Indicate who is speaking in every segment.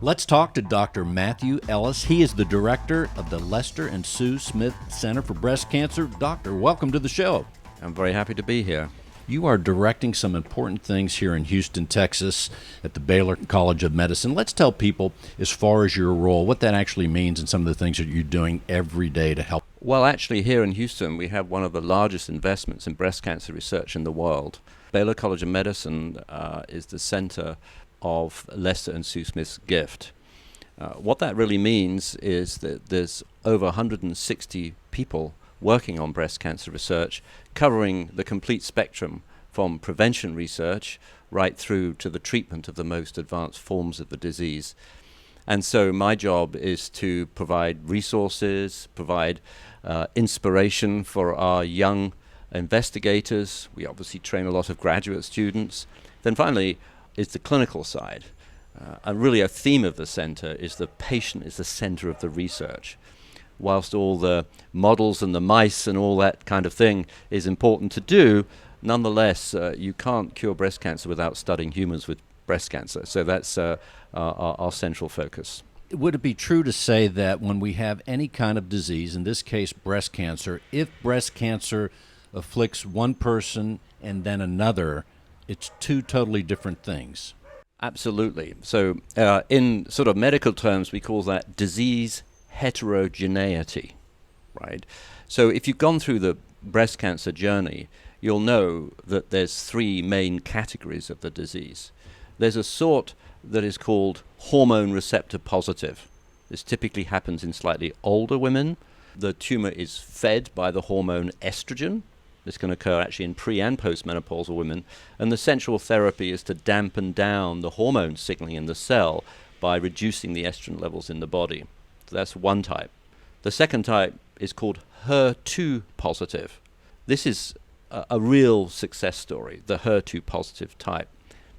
Speaker 1: Let's talk to Dr. Matthew Ellis. He is the director of the Lester and Sue Smith Center for Breast Cancer. Doctor, welcome to the show.
Speaker 2: I'm very happy to be here.
Speaker 1: You are directing some important things here in Houston, Texas at the Baylor College of Medicine. Let's tell people, as far as your role, what that actually means and some of the things that you're doing every day to help.
Speaker 2: Well, actually, here in Houston, we have one of the largest investments in breast cancer research in the world. Baylor College of Medicine is the center of Lester and Sue Smith's gift. What that really means is that there's over 160 people working on breast cancer research, covering the complete spectrum from prevention research right through to the treatment of the most advanced forms of the disease. And so my job is to provide resources, provide inspiration for our young investigators. We obviously train a lot of graduate students. Then finally is the clinical side. And really a theme of the center is the patient is the center of the research. Whilst all the models and the mice and all that kind of thing is important to do, nonetheless, you can't cure breast cancer without studying humans with breast cancer. So that's our central focus.
Speaker 1: Would it be true to say that when we have any kind of disease, in this case breast cancer, if breast cancer afflicts one person and then another, it's two totally different things?
Speaker 2: Absolutely. So in sort of medical terms, we call that disease heterogeneity, right? So if you've gone through the breast cancer journey, you'll know that there's three main categories of the disease. There's a sort that is called hormone receptor positive. This typically happens in slightly older women. The tumor is fed by the hormone estrogen. This can occur actually in pre- and postmenopausal women. And the central therapy is to dampen down the hormone signaling in the cell by reducing the estrogen levels in the body. So that's one type. The second type is called HER2 positive. This is a real success story, the HER2 positive type,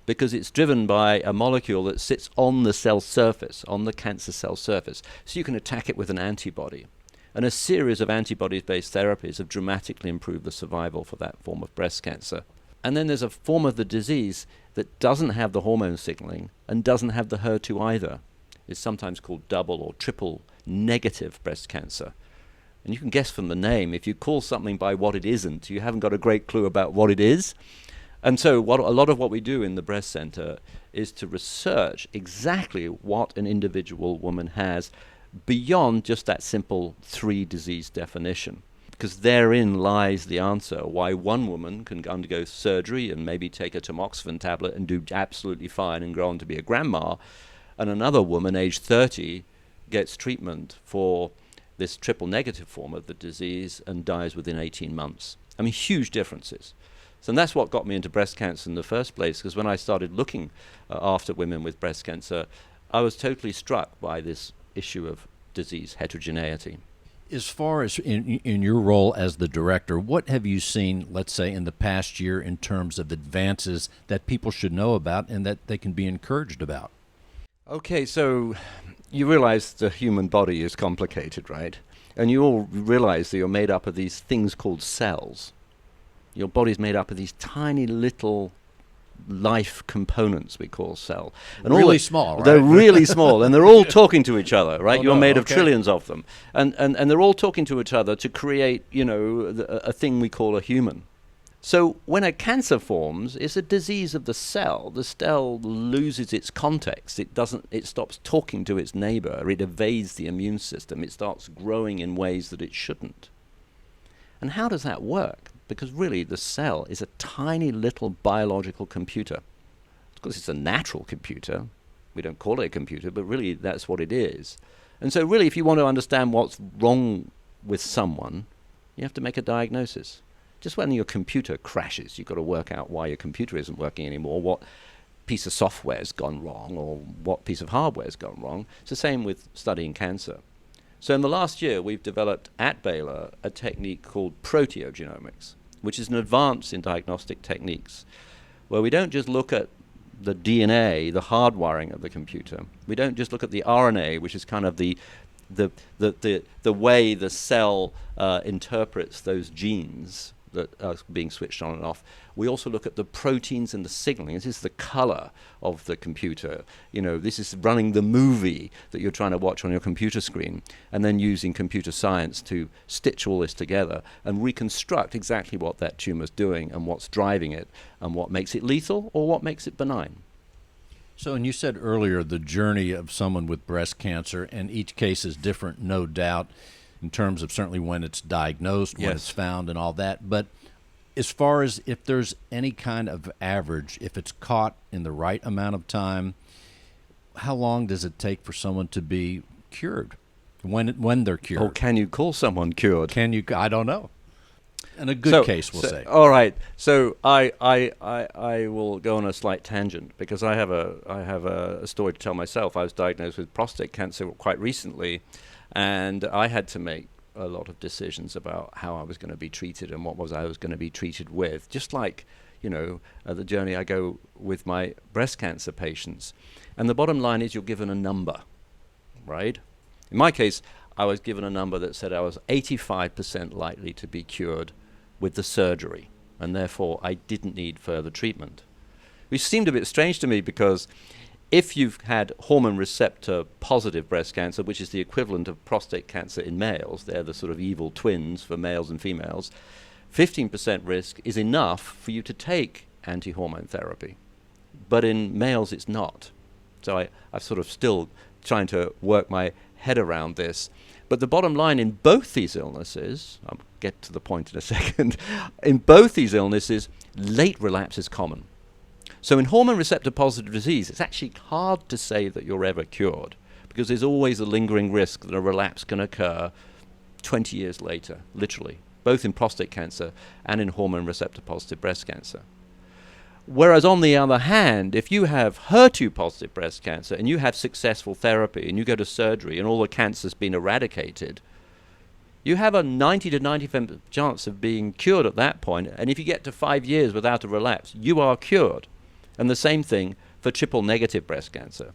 Speaker 2: because it's driven by a molecule that sits on the cell surface, on the cancer cell surface. So you can attack it with an antibody. And a series of antibody-based therapies have dramatically improved the survival for that form of breast cancer. And then there's a form of the disease that doesn't have the hormone signaling and doesn't have the HER2 either. It's sometimes called double or triple negative breast cancer. And you can guess from the name, if you call something by what it isn't, you haven't got a great clue about what it is. And so a lot of what we do in the breast center is to research exactly what an individual woman has beyond just that simple three disease definition. Because therein lies the answer why one woman can undergo surgery and maybe take a tamoxifen tablet and do absolutely fine and go on to be a grandma, and another woman, age 30, gets treatment for this triple negative form of the disease and dies within 18 months. I mean, huge differences. So that's what got me into breast cancer in the first place, because when I started looking after women with breast cancer, I was totally struck by this issue of disease heterogeneity.
Speaker 1: As far as in your role as the director, what have you seen, let's say, in the past year in terms of advances that people should know about and that they can be encouraged about?
Speaker 2: Okay, so you realize the human body is complicated, right? And you all realize that you're made up of these things called cells. Your body's made up of these tiny little life components we call cell.
Speaker 1: And really small, right?
Speaker 2: They're really small, and they're all talking to each other, right?
Speaker 1: Oh,
Speaker 2: You're made of
Speaker 1: okay.
Speaker 2: trillions of them. And they're all talking to each other to create, a thing we call a human. So when a cancer forms, it's a disease of the cell. The cell loses its context. It stops talking to its neighbor. It evades the immune system. It starts growing in ways that it shouldn't. And how does that work? Because really the cell is a tiny little biological computer. Of course, it's a natural computer. We don't call it a computer, but really that's what it is. And so really, if you want to understand what's wrong with someone, you have to make a diagnosis. Just when your computer crashes, you've got to work out why your computer isn't working anymore, what piece of software's gone wrong, or what piece of hardware's gone wrong. It's the same with studying cancer. So in the last year, we've developed at Baylor a technique called proteogenomics, which is an advance in diagnostic techniques, where we don't just look at the DNA, the hardwiring of the computer. We don't just look at the RNA, which is kind of the way the cell interprets those genes that are being switched on and off. We also look at the proteins and the signaling. This is the color of the computer. This is running the movie that you're trying to watch on your computer screen, and then using computer science to stitch all this together and reconstruct exactly what that tumor's doing and what's driving it and what makes it lethal or what makes it benign.
Speaker 1: So, and you said earlier the journey of someone with breast cancer, and each case is different, no doubt, in terms of certainly when it's diagnosed, when it's found, and all that. But as far as if there's any kind of average, if it's caught in the right amount of time, how long does it take for someone to be cured? When they're cured?
Speaker 2: Or can you call someone cured?
Speaker 1: Can you? I don't know. In a good case, we'll say.
Speaker 2: All right. So I will go on a slight tangent because I have a story to tell myself. I was diagnosed with prostate cancer quite recently, and I had to make a lot of decisions about how I was going to be treated and what I was going to be treated with. Just like, the journey I go with my breast cancer patients. And the bottom line is you're given a number, right? In my case, I was given a number that said I was 85% likely to be cured with the surgery, and therefore I didn't need further treatment. Which seemed a bit strange to me because if you've had hormone receptor positive breast cancer, which is the equivalent of prostate cancer in males, they're the sort of evil twins for males and females, 15% risk is enough for you to take anti-hormone therapy. But in males it's not. So I'm sort of still trying to work my head around this. But the bottom line in both these illnesses, I'll get to the point in a second, in both these illnesses, late relapse is common. So in hormone receptor positive disease, it's actually hard to say that you're ever cured because there's always a lingering risk that a relapse can occur 20 years later, literally, both in prostate cancer and in hormone receptor positive breast cancer. Whereas on the other hand, if you have HER2 positive breast cancer and you have successful therapy and you go to surgery and all the cancer's been eradicated, you have a 90 to 95% chance of being cured at that point. And if you get to 5 years without a relapse, you are cured. And the same thing for triple negative breast cancer.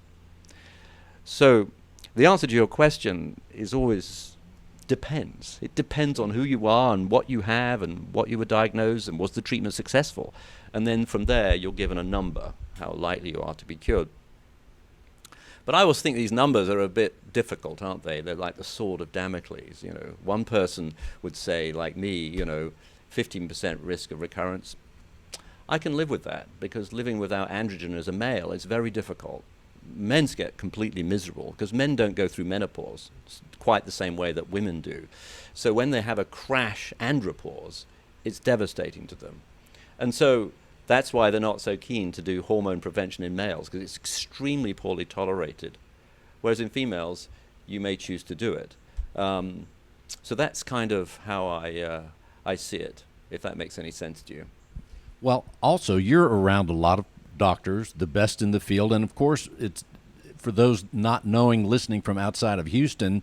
Speaker 2: So the answer to your question is always depends. It depends on who you are and what you have and what you were diagnosed and was the treatment successful. And then from there, you're given a number, how likely you are to be cured. But I always think these numbers are a bit difficult, aren't they? They're like the sword of Damocles. One person would say, like me, 15% risk of recurrence. I can live with that because living without androgen as a male is very difficult. Men get completely miserable because men don't go through menopause quite the same way that women do. So when they have a crash andropause, it's devastating to them. And so that's why they're not so keen to do hormone prevention in males because it's extremely poorly tolerated. Whereas in females, you may choose to do it. So that's kind of how I see it, if that makes any sense to you.
Speaker 1: Well, also, you're around a lot of doctors, the best in the field, and of course, it's for those not knowing, listening from outside of Houston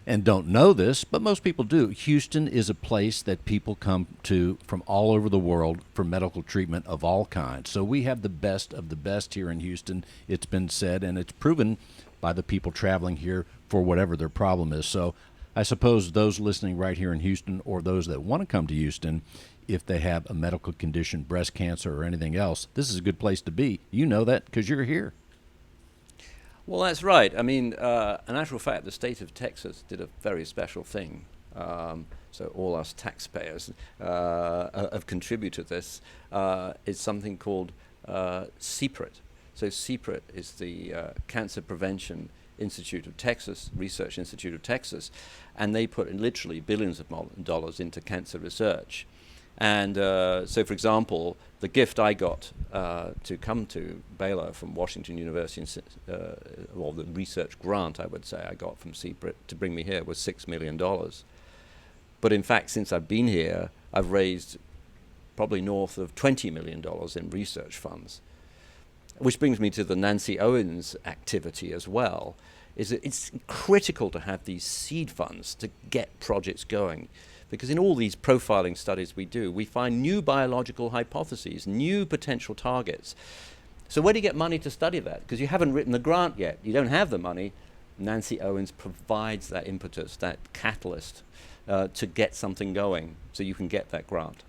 Speaker 1: and don't know this, but most people do. Houston is a place that people come to from all over the world for medical treatment of all kinds. So we have the best of the best here in Houston, it's been said, and it's proven by the people traveling here for whatever their problem is. So I suppose those listening right here in Houston or those that want to come to Houston, if they have a medical condition, breast cancer or anything else, this is a good place to be. You know that because you're here.
Speaker 2: Well, that's right. I mean, in actual fact, the state of Texas did a very special thing. So all us taxpayers have contributed to this. It's something called CPRIT. So CPRIT is the Cancer Prevention Institute of Texas, Research Institute of Texas, and they put in literally billions of dollars into cancer research. And so, for example, the gift I got to come to Baylor from Washington University, or the research grant, I would say, I got from CPRIT to bring me here was $6 million. But in fact, since I've been here, I've raised probably north of $20 million in research funds. Which brings me to the Nancy Owens activity as well, is that it's critical to have these seed funds to get projects going. Because in all these profiling studies we do, we find new biological hypotheses, new potential targets. So where do you get money to study that? Because you haven't written the grant yet. You don't have the money. Nancy Owens provides that impetus, that catalyst to get something going so you can get that grant.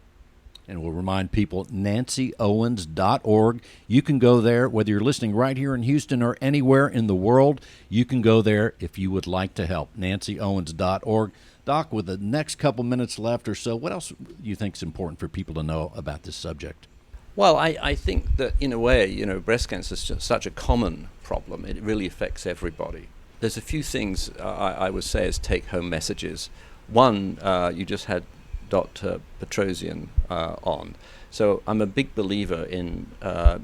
Speaker 1: And we'll remind people, nancyowens.org. You can go there, whether you're listening right here in Houston or anywhere in the world. You can go there if you would like to help. nancyowens.org. Doc, with the next couple minutes left or so, what else do you think is important for people to know about this subject?
Speaker 2: Well, I think that in a way, breast cancer is just such a common problem. It really affects everybody. There's a few things I would say as take-home messages. One, you just had Dr. Petrosian on. So I'm a big believer in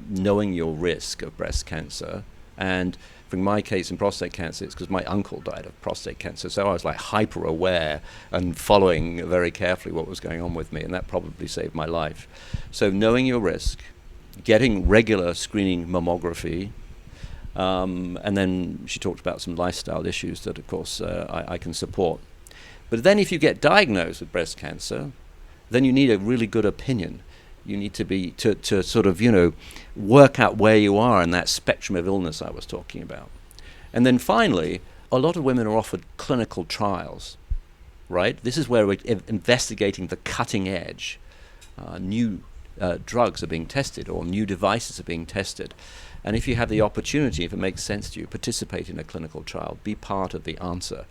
Speaker 2: knowing your risk of breast cancer. And for my case in prostate cancer, it's because my uncle died of prostate cancer. So I was like hyper aware and following very carefully what was going on with me. And that probably saved my life. So knowing your risk, getting regular screening mammography, and then she talked about some lifestyle issues that, of course, I can support. But then if you get diagnosed with breast cancer, then you need a really good opinion. You need to be to sort of, work out where you are in that spectrum of illness I was talking about. And then finally, a lot of women are offered clinical trials, right? This is where we're investigating the cutting edge. New drugs are being tested or new devices are being tested. And if you have the opportunity, if it makes sense to you, participate in a clinical trial, be part of the answer.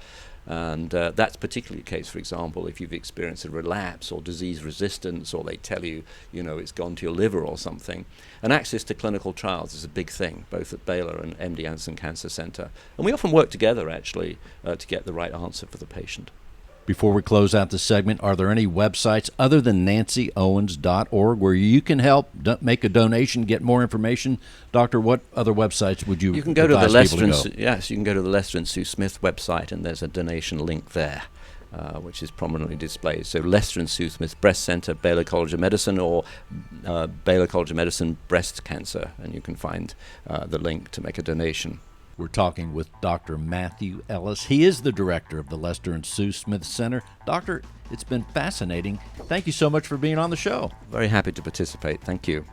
Speaker 2: And that's particularly the case, for example, if you've experienced a relapse or disease resistance, or they tell you, it's gone to your liver or something. And access to clinical trials is a big thing, both at Baylor and MD Anderson Cancer Center. And we often work together, actually, to get the right answer for the patient.
Speaker 1: Before we close out the segment, are there any websites other than nancyowens.org where you can help make a donation, get more information? Doctor, what other websites would you
Speaker 2: can go to the
Speaker 1: advise people
Speaker 2: Lester
Speaker 1: to go?
Speaker 2: Yes, you can go to the Lester and Sue Smith website, and there's a donation link there, which is prominently displayed. So Lester and Sue Smith Breast Center, Baylor College of Medicine, or Baylor College of Medicine Breast Cancer, and you can find the link to make a donation.
Speaker 1: We're talking with Dr. Matthew Ellis. He is the director of the Lester and Sue Smith Center. Doctor, it's been fascinating. Thank you so much for being on the show.
Speaker 2: Very happy to participate. Thank you.